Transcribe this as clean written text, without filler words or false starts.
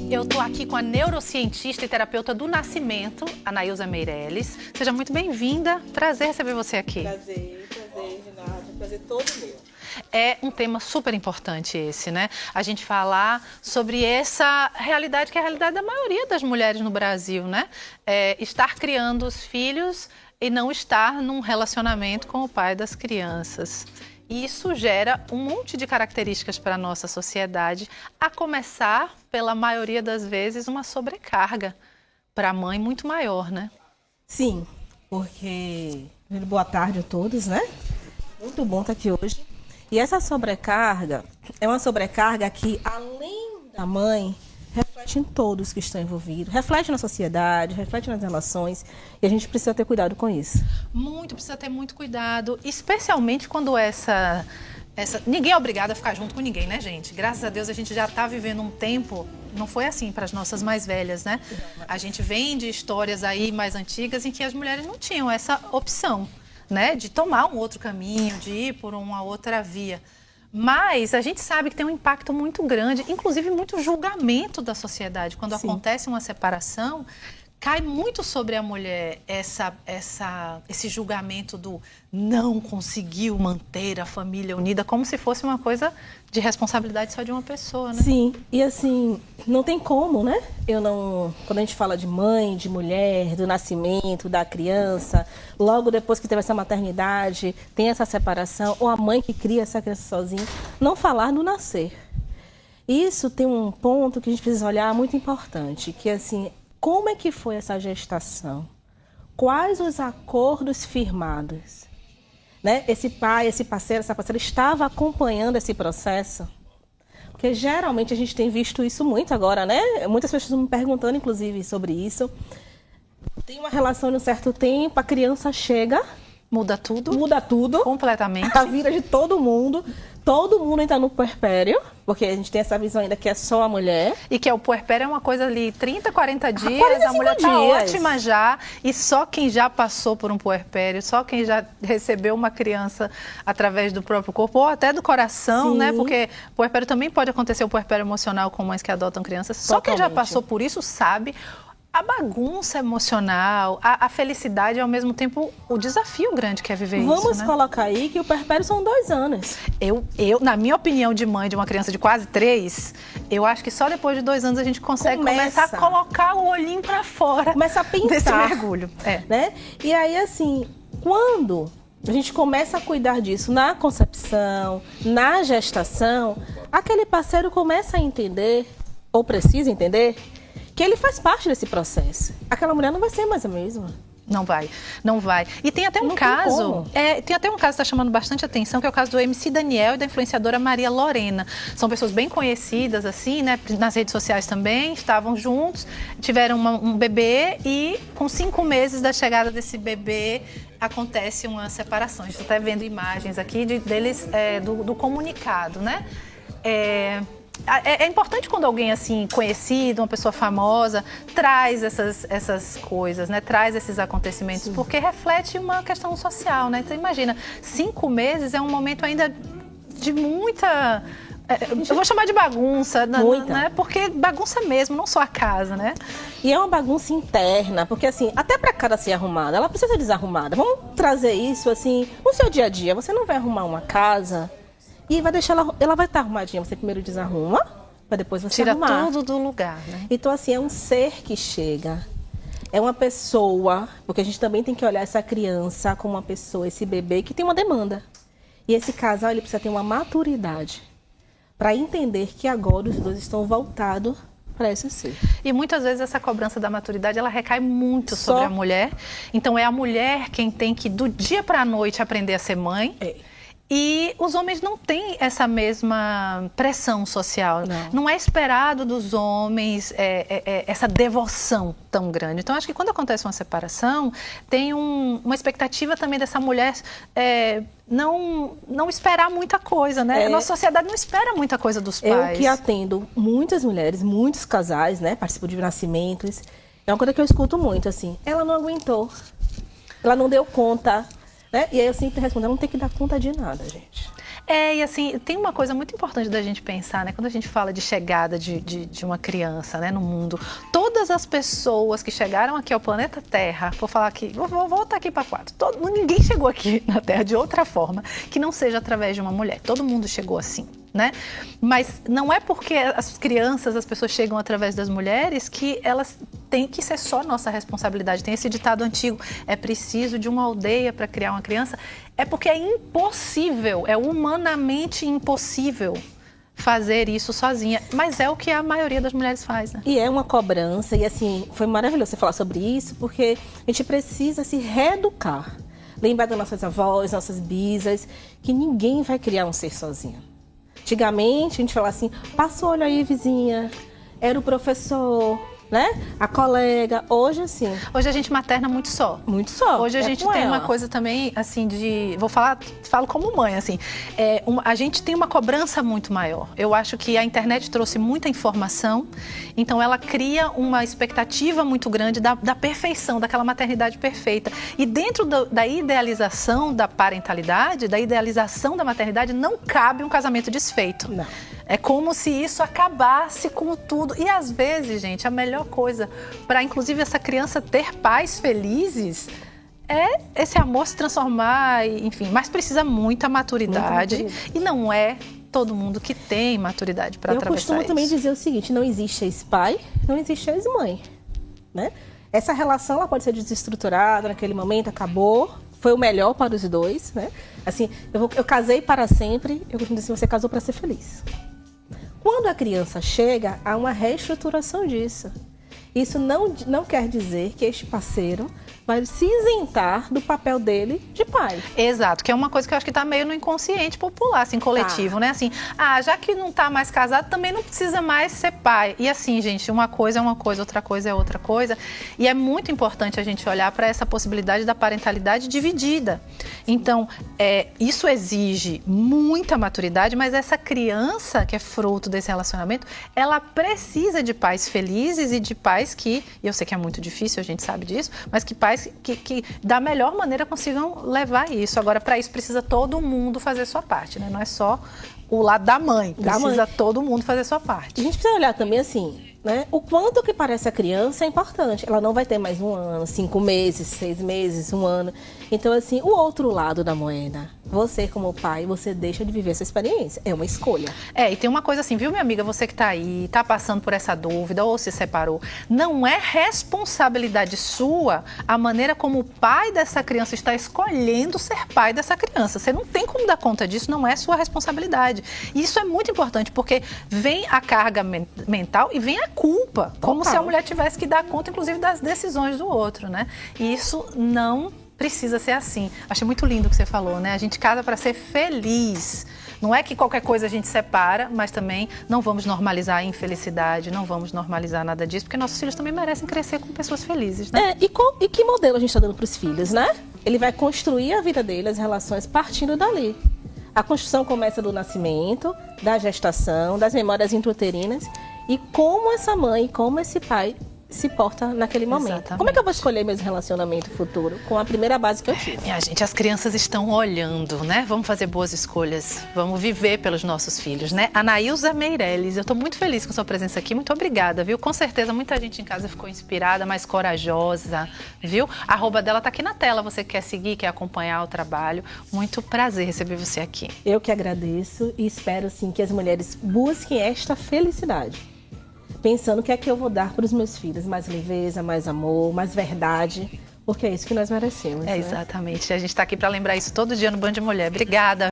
Eu estou aqui com a neurocientista e terapeuta do nascimento, Anaílza Meirelles. Seja muito bem-vinda. Prazer receber você aqui. Prazer, Renata. Prazer todo meu. É um tema super importante esse, né? A gente falar sobre essa realidade que é a realidade da maioria das mulheres no Brasil, né? Estar criando os filhos e não estar num relacionamento com o pai das crianças. E isso gera um monte de características para a nossa sociedade, a começar, pela maioria das vezes, uma sobrecarga para a mãe muito maior, né? Sim, porque... Boa tarde a todos, né? Muito bom estar aqui hoje. E essa sobrecarga é uma sobrecarga que, além da mãe, reflete em todos que estão envolvidos. Reflete na sociedade, reflete nas relações. E a gente precisa ter cuidado com isso. Precisa ter muito cuidado, especialmente quando ninguém é obrigado a ficar junto com ninguém, né, gente? Graças a Deus a gente já está vivendo um tempo, não foi assim para as nossas mais velhas, né? A gente vem de histórias aí mais antigas em que as mulheres não tinham essa opção, né? De tomar um outro caminho, de ir por uma outra via. Mas a gente sabe que tem um impacto muito grande, inclusive muito julgamento da sociedade. Quando acontece uma separação, cai muito sobre a mulher esse julgamento do não conseguiu manter a família unida, como se fosse uma coisa de responsabilidade só de uma pessoa, né? Sim, e assim, não tem como, né? Quando a gente fala de mãe, de mulher, do nascimento, da criança, logo depois que teve essa maternidade, tem essa separação, ou a mãe que cria essa criança sozinha, não falar no nascer. Isso tem um ponto que a gente precisa olhar muito importante, que é assim, como é que foi essa gestação? Quais os acordos firmados? Né? Esse pai, esse parceiro, essa parceira estava acompanhando esse processo? Porque geralmente a gente tem visto isso muito agora, né? Muitas pessoas me perguntando, inclusive, sobre isso. Tem uma relação de um certo tempo, a criança chega... Muda tudo. Muda tudo. Completamente. A vida de todo mundo. Todo mundo entra no puerpério, porque a gente tem essa visão ainda que é só a mulher. E que o puerpério é uma coisa ali, 30, 40 dias, a mulher está ótima já. E só quem já passou por um puerpério, só quem já recebeu uma criança através do próprio corpo, ou até do coração, né? Porque puerpério também pode acontecer, o puerpério emocional com mães que adotam crianças. Só quem já passou por isso sabe a bagunça emocional, a felicidade e, ao mesmo tempo, o desafio grande que é viver isso, né? Vamos colocar aí que o puerpério são 2 anos. Na minha opinião de mãe de uma criança de quase 3, eu acho que só depois de 2 anos a gente consegue começar a colocar o olhinho pra fora. Começa a pensar. Desse mergulho. Né? E aí, assim, quando a gente começa a cuidar disso na concepção, na gestação, aquele parceiro começa a entender, ou precisa entender, que ele faz parte desse processo. Aquela mulher não vai ser mais a mesma. Não vai, não vai. E tem até um caso, que está chamando bastante atenção, que é o caso do MC Daniel e da influenciadora Maria Lorena. São pessoas bem conhecidas, assim, né? Nas redes sociais também, estavam juntos, tiveram um bebê e com 5 meses da chegada desse bebê acontece uma separação. A gente está vendo imagens aqui deles, do comunicado, né? É importante quando alguém assim conhecido, uma pessoa famosa, traz essas coisas, né? Traz esses acontecimentos, porque reflete uma questão social, né? Então imagina, 5 meses é um momento ainda de muita... eu vou chamar de bagunça, né? Porque bagunça mesmo, não só a casa, né? E é uma bagunça interna, porque assim, até pra casa ser arrumada, ela precisa ser desarrumada. Vamos trazer isso assim, no seu dia a dia. Você não vai arrumar uma casa... E vai deixar ela vai estar arrumadinha. Você primeiro desarruma, para depois você tira arrumar. Tudo do lugar, né? Então, assim, é um ser que chega. É uma pessoa, porque a gente também tem que olhar essa criança como uma pessoa, esse bebê que tem uma demanda. E esse casal, ele precisa ter uma maturidade para entender que agora os dois estão voltados para esse ser. E muitas vezes essa cobrança da maturidade, ela recai muito sobre a mulher. Então, é a mulher quem tem que, do dia para a noite, aprender a ser mãe. E os homens não têm essa mesma pressão social. Não é esperado dos homens essa devoção tão grande. Então, acho que quando acontece uma separação, tem uma expectativa também dessa mulher não esperar muita coisa, né? A nossa sociedade não espera muita coisa dos pais. Eu que atendo muitas mulheres, muitos casais, né? Participo de nascimentos. É uma coisa que eu escuto muito, assim. Ela não aguentou. Ela não deu conta. Né? E aí eu sempre respondo, ela não tem que dar conta de nada, gente. E assim, tem uma coisa muito importante da gente pensar, né? Quando a gente fala de chegada de uma criança, né, no mundo, todas as pessoas que chegaram aqui ao planeta Terra, vou falar aqui, vou voltar aqui para 4, ninguém chegou aqui na Terra de outra forma que não seja através de uma mulher. Todo mundo chegou assim, né? Mas não é porque as crianças, as pessoas chegam através das mulheres que elas têm que ser só nossa responsabilidade. Tem esse ditado antigo, é preciso de uma aldeia para criar uma criança. É porque é impossível, é humanamente impossível fazer isso sozinha. Mas é o que a maioria das mulheres faz, né? E é uma cobrança, e assim, foi maravilhoso você falar sobre isso, porque a gente precisa se reeducar. Lembrar das nossas avós, nossas bisas, que ninguém vai criar um ser sozinho. Antigamente, a gente falava assim, passa o olho aí, vizinha, era o professor, né? A colega. Hoje, assim... Hoje a gente materna muito só. Muito só. Hoje a gente tem uma coisa também, assim, falo como mãe, assim. A gente tem uma cobrança muito maior. Eu acho que a internet trouxe muita informação, então ela cria uma expectativa muito grande da perfeição, daquela maternidade perfeita. E dentro da idealização da parentalidade, da idealização da maternidade, não cabe um casamento desfeito. Não. É como se isso acabasse com tudo. E às vezes, gente, a melhor coisa para, inclusive, essa criança ter pais felizes é esse amor se transformar, enfim. Mas precisa muita maturidade. E não é todo mundo que tem maturidade para atravessar isso. Eu costumo também dizer o seguinte, não existe ex-pai, não existe ex-mãe, né? Essa relação ela pode ser desestruturada naquele momento, acabou. Foi o melhor para os dois, né? Assim, eu casei para sempre, eu costumo dizer, você casou para ser feliz. Quando a criança chega, há uma reestruturação disso. Isso não quer dizer que este parceiro vai se isentar do papel dele de pai. Exato, que é uma coisa que eu acho que está meio no inconsciente popular, assim, coletivo, né? Assim, já que não está mais casado, também não precisa mais ser pai. E assim, gente, uma coisa é uma coisa, outra coisa é outra coisa. E é muito importante a gente olhar para essa possibilidade da parentalidade dividida. Então, isso exige muita maturidade, mas essa criança que é fruto desse relacionamento, ela precisa de pais felizes e de pais que, e eu sei que é muito difícil, a gente sabe disso, mas que pais que da melhor maneira consigam levar isso. Agora, para isso, precisa todo mundo fazer sua parte, né? Não é só o lado da mãe, precisa todo mundo fazer sua parte. A gente precisa olhar também assim, né? O quanto que parece a criança é importante. Ela não vai ter mais 1 ano, 5 meses, 6 meses, 1 ano. Então, assim, o outro lado da moeda, você como pai, você deixa de viver essa experiência. É uma escolha. E tem uma coisa assim, viu, minha amiga, você que tá aí, tá passando por essa dúvida ou se separou, não é responsabilidade sua a maneira como o pai dessa criança está escolhendo ser pai dessa criança. Você não tem como dar conta disso, não é sua responsabilidade. E isso é muito importante, porque vem a carga mental e vem a culpa, como se a mulher tivesse que dar conta, inclusive, das decisões do outro, né? E isso não precisa ser assim. Achei muito lindo o que você falou, né? A gente casa para ser feliz. Não é que qualquer coisa a gente separa, mas também não vamos normalizar a infelicidade, não vamos normalizar nada disso, porque nossos filhos também merecem crescer com pessoas felizes, né? E que modelo a gente está dando para os filhos, né? Ele vai construir a vida dele, as relações, partindo dali. A construção começa do nascimento, da gestação, das memórias intrauterinas e como essa mãe, como esse pai se porta naquele momento. Exatamente. Como é que eu vou escolher meu relacionamento futuro com a primeira base que eu tive? Minha gente, as crianças estão olhando, né? Vamos fazer boas escolhas, vamos viver pelos nossos filhos, né? Anaísa Meirelles, eu estou muito feliz com sua presença aqui, muito obrigada, viu? Com certeza muita gente em casa ficou inspirada, mais corajosa, viu? A arroba dela tá aqui na tela, você quer seguir, quer acompanhar o trabalho. Muito prazer receber você aqui. Eu que agradeço e espero, sim, que as mulheres busquem esta felicidade. Pensando o que é que eu vou dar para os meus filhos, mais leveza, mais amor, mais verdade, porque é isso que nós merecemos. Exatamente. A gente está aqui para lembrar isso todo dia no Band Mulher. Obrigada.